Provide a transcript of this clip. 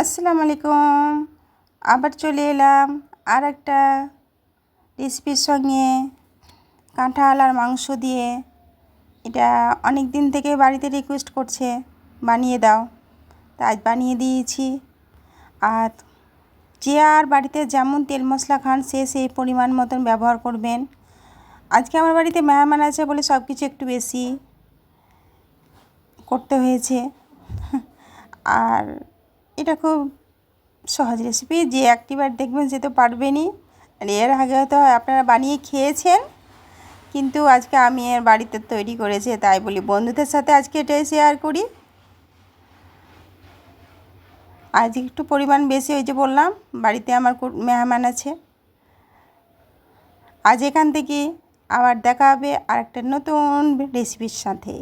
আসসালামু আলাইকুম। আবার চলে এলাম আর একটা রেসিপির সঙ্গে, কাঁঠাল আর মাংস দিয়ে। এটা অনেক দিন থেকে বাড়িতে রিকোয়েস্ট করছে বানিয়ে দাও, তাই আজ বানিয়ে দিয়েছি। আর যে আর বাড়িতে যেমন তেল মশলা খান সে সেই পরিমাণ মতন ব্যবহার করবেন। আজকে আমার বাড়িতে মেহমান আছে বলে সব কিছু একটু বেশি করতে হয়েছে। আর এটা খুব সহজ রেসিপি, যে একটিবার দেখবেন সে তো পারবেনই। আর এর আগে হয়তো আপনারা বানিয়ে খেয়েছেন, কিন্তু আজকে আমি এর বাড়িতে তৈরি করেছি, তাই বলি বন্ধুদের সাথে আজকে এটাই শেয়ার করি। আজ একটু পরিমাণ বেশি, ওই যে বললাম বাড়িতে আমার মেহমান আছে। আজ এখান থেকে আবার দেখা হবে আর একটা নতুন রেসিপির সাথে।